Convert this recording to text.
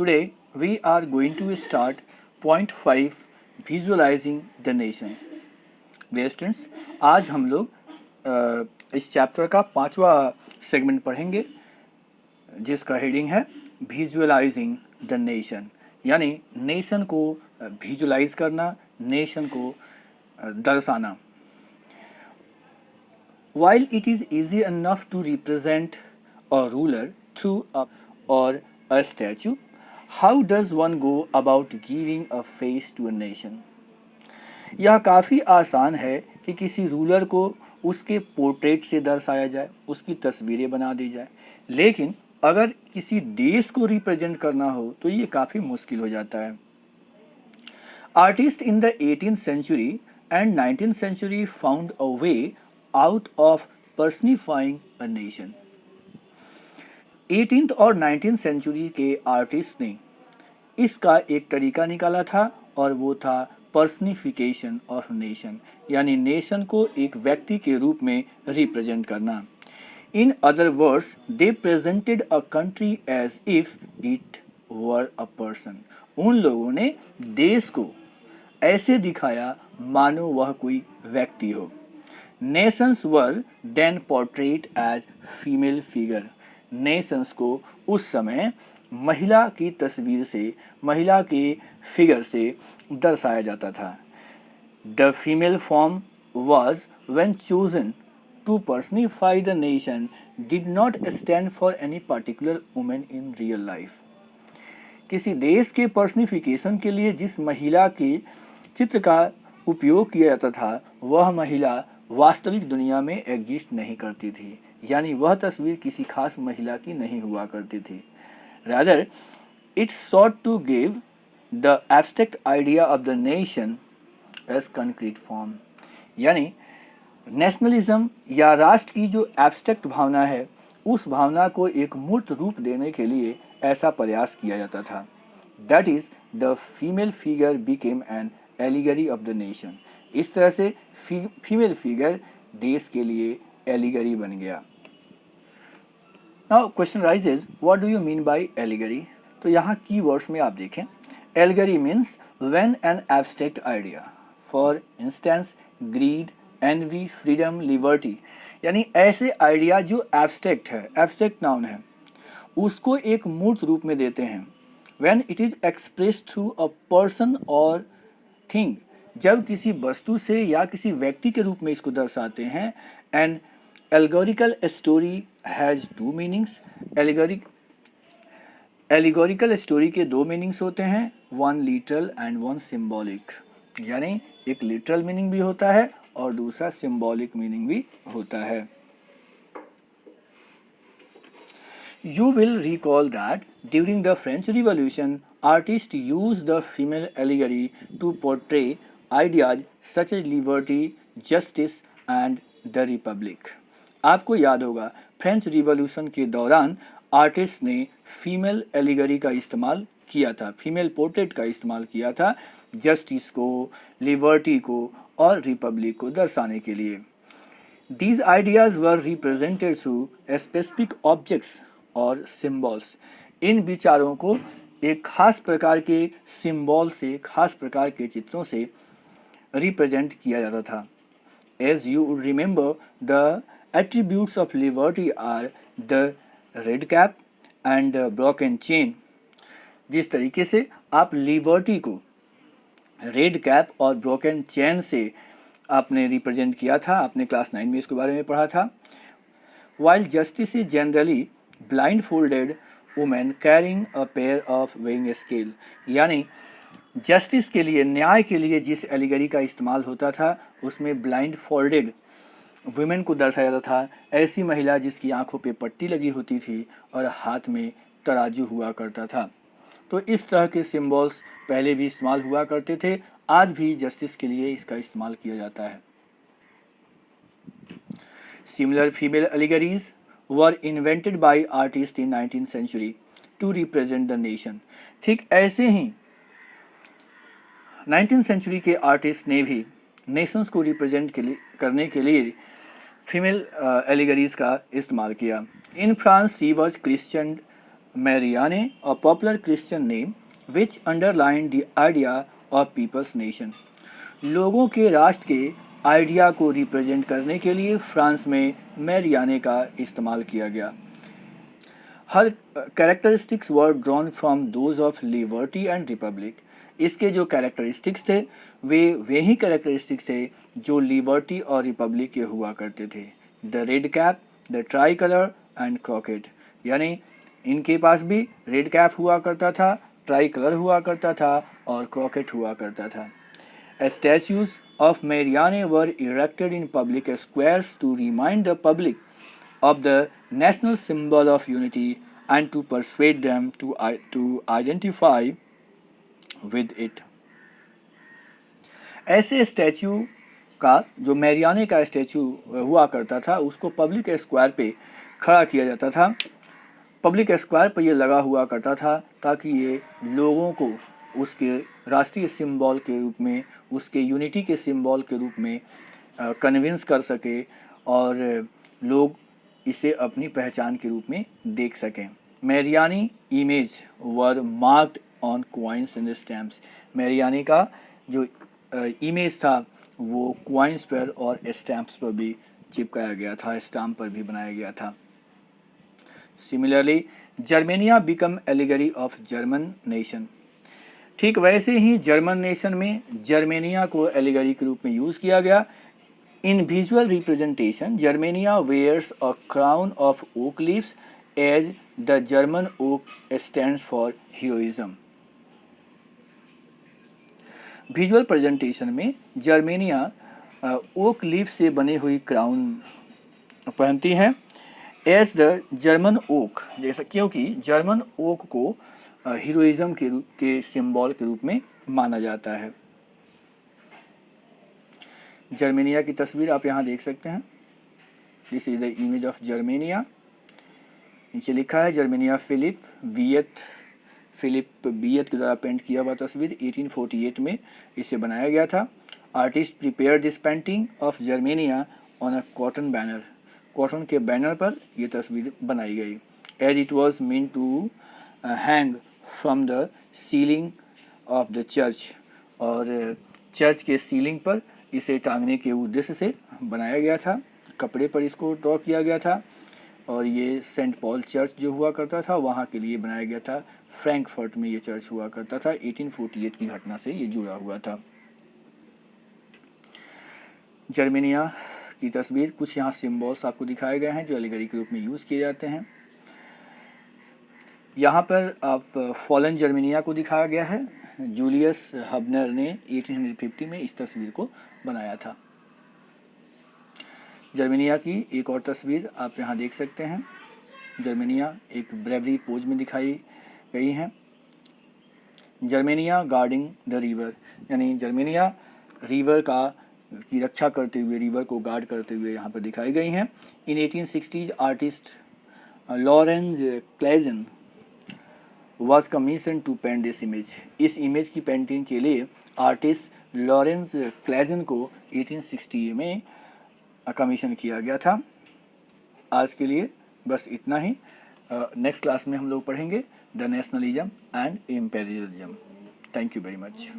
Today we are going to start point 5 visualizing the nation. Dear students, आज हम लोग इस चैप्टर का 5वां सेगमेंट पढ़ेंगे जिसका हेडिंग है विजुअलाइजिंग द नेशन, यानी नेशन को विजुअलाइज करना, नेशन को दर्शाना. While it is easy enough to represent a ruler through a or a statue, how does one go about giving a face to a nation? यह काफ़ी आसान है कि किसी रूलर को उसके पोर्ट्रेट से दर्शाया जाए, उसकी तस्वीरें बना दी जाए, लेकिन अगर किसी देश को रिप्रेजेंट करना हो तो ये काफ़ी मुश्किल हो जाता है. Artists in the 18th century and 19th century found a way out of personifying a nation. 18th और 19th सेंचुरी के आर्टिस्ट ने इसका एक तरीका निकाला था और वो था पर्सनिफिकेशन ऑफ नेशन, यानी नेशन को एक व्यक्ति के रूप में रिप्रेजेंट करना. In other words, they presented a country as if it were a person. उन लोगों ने देश को ऐसे दिखाया मानो वह कोई व्यक्ति हो. Nations were then portrayed as female figure. Nations को उस समय महिला की तस्वीर से, महिला के फिगर से दर्शाया जाता था. The female form was when chosen to personify the nation did not stand for any particular woman in real life. किसी देश के पर्सनिफिकेशन के लिए जिस महिला के चित्र का उपयोग किया जाता था वह महिला वास्तविक दुनिया में एग्जिस्ट नहीं करती थी, यानी वह तस्वीर किसी खास महिला की नहीं हुआ करती थी. Rather, it sought to give the abstract idea of the nation as concrete form. यानी नेशनलिज्म या राष्ट्र की जो एब्स्ट्रैक्ट भावना है उस भावना को एक मूर्त रूप देने के लिए ऐसा प्रयास किया जाता था. That is, the female figure became an allegory of the nation. इस तरह से फीमेल फिगर देश के लिए एलिगरी बन गया. Now question raises, what do you mean by allegory? तो यहाँ की वर्ड्स में आप देखें, allegory means when an abstract idea, for instance greed, envy, freedom, liberty, यानी ऐसे आइडिया जो एब्स्ट्रैक्ट है, एब्स्ट्रैक्ट नाउन है, उसको एक मूर्त रूप में देते हैं. When it is expressed through a person और थिंग, जब किसी वस्तु से या किसी व्यक्ति के रूप में इसको दर्शाते हैं. And allegorical story has two meanings. Allegorical story के दो मीनिंग्स होते हैं, one literal and one symbolic, यानी एक लिटरल मीनिंग भी होता है और दूसरा सिंबॉलिक मीनिंग भी होता है. You will recall that during the French Revolution, artists used the female allegory to portray ideas such as liberty, justice and the republic. आपको याद होगा फ्रेंच रिवॉल्यूशन के दौरान आर्टिस्ट ने फीमेल एलिगरी का इस्तेमाल किया था, फीमेल पोर्ट्रेट का इस्तेमाल किया था जस्टिस को, लिबर्टी को और रिपब्लिक को दर्शाने के लिए. These ideas were represented through specific objects और सिम्बॉल्स. इन विचारों को एक खास प्रकार के सिम्बॉल से, खास प्रकार के चित्रों से रिप्रेजेंट किया जाता था. As you remember, the attributes of liberty are the red cap and the broken chain. जिस तरीके से आप लिबर्टी को रेड कैप और ब्रोकन चेन से आपने रिप्रेजेंट किया था, आपने क्लास 9 में इसके बारे में पढ़ा था. While justice is generally blindfolded women carrying a pair of weighing scale, यानी जस्टिस के लिए, न्याय के लिए जिस एलिगरी का इस्तेमाल होता था उसमें ब्लाइंड फोल्डेड वुमेन को दर्शाया जाता था, ऐसी महिला जिसकी आंखों पे पट्टी लगी होती थी और हाथ में तराजू हुआ करता था. तो इस तरह के सिम्बॉल्स पहले भी इस्तेमाल हुआ करते थे, आज भी जस्टिस के लिए इसका इस्तेमाल किया जाता है. Similar female allegories were invented by artists in 19th century to represent the nation. ठीक ऐसे ही 19th सेंचुरी के आर्टिस्ट ने भी नेशंस को रिप्रेजेंट करने के लिए फीमेल एलिगरीज का इस्तेमाल किया. In France she was Christian Marianne, a popular Christian name which underlined the idea of people's nation. लोगों के राष्ट्र के आइडिया को रिप्रेजेंट करने के लिए फ्रांस में मैरियाने का इस्तेमाल किया गया. Her characteristics were drawn from those of liberty and republic. इसके जो कैरेक्टरिस्टिक्स थे वे ही कैरेक्टरिस्टिक्स थे जो लिबर्टी और रिपब्लिक के हुआ करते थे. The red cap, the try colour and croquet. यानी इनके पास भी रेड कैप हुआ करता था, ट्राई कलर हुआ करता था और क्रॉकेट हुआ करता था. Statues of Marianne were erected in public squares to remind the public of the national symbol of unity and to persuade them to identify with it. ऐसे स्टैचू का जो मैरियाने का स्टैचू हुआ करता था उसको पब्लिक स्क्वायर पे खड़ा किया जाता था. पब्लिक स्क्वायर पर ये लगा हुआ करता था ताकि ये लोगों को उसके राष्ट्रीय सिंबल के रूप में, उसके यूनिटी के सिंबल के रूप में कन्विंस कर सके और लोग इसे अपनी पहचान के रूप में देख सकें. Marianne image were marked on coins and stamps. Marianne का जो इमेज था वो क्वाइंस पर और स्टैम्प्स पर भी चिपकाया गया था, स्टाम्प पर भी बनाया गया था. Similarly Germania become allegory of German nation. ठीक वैसे ही जर्मन नेशन में जर्मेनिया को एलिगरी के रूप में यूज किया गया. In visual representation Germania wears a crown of oak leaves as the German oak stands for heroism. Visual presentation में जर्मेनिया ओक लीफ से बनी हुई क्राउन पहनती है. एज द जर्मन ओक, जैसा क्योंकि जर्मन ओक को हीरोइज्म के सिंबल के रूप में माना जाता है. जर्मेनिया की तस्वीर आप यहाँ देख सकते हैं. This is the image of Germania. नीचे लिखा है जर्मेनिया फिलिप बियत के द्वारा पेंट किया हुआ तस्वीर. 1848 में इसे बनाया गया था. Artist prepare this painting of Germania on a cotton banner. Cotton के बैनर पर यह तस्वीर बनाई गई. As it was mean to hang from the ceiling of the church. और चर्च के सीलिंग पर इसे टांगने के उद्देश्य से बनाया गया था. कपड़े पर इसको ड्रॉ किया गया था और ये सेंट पॉल चर्च जो हुआ करता था वहाँ के लिए बनाया गया था. फ्रैंकफर्ट में ये चर्च हुआ करता था. 1848 की घटना से ये जुड़ा हुआ था. जर्मेनिया की तस्वीर, कुछ यहाँ सिम्बल्स आपको दिखाए गए हैं जो एलिगरी के रूप में यूज़ किए जाते हैं. यहाँ पर आप फॉलन जर्मेनिया को दिखाया गया है. जूलियस हबनर ने 1850 में इस तस्वीर को बनाया था. जर्मेनिया की एक और तस्वीर आप यहाँ देख सकते हैं. जर्मेनिया एक ब्रेवरी पोज में दिखाई गई है. जर्मेनिया गार्डिंग द रिवर, यानी जर्मेनिया रिवर की रक्षा करते हुए, रिवर को गार्ड करते हुए यहाँ पर दिखाई गई हैं. In 1860 artist Lorenz Clasen was commissioned to paint this image. इस इमेज की पेंटिंग के लिए आर्टिस्ट लॉरेंस क्लेजन को 1860 में कमीशन किया गया था. आज के लिए बस इतना ही. नेक्स्ट क्लास में हम लोग पढ़ेंगे the nationalism and imperialism. Thank you very much.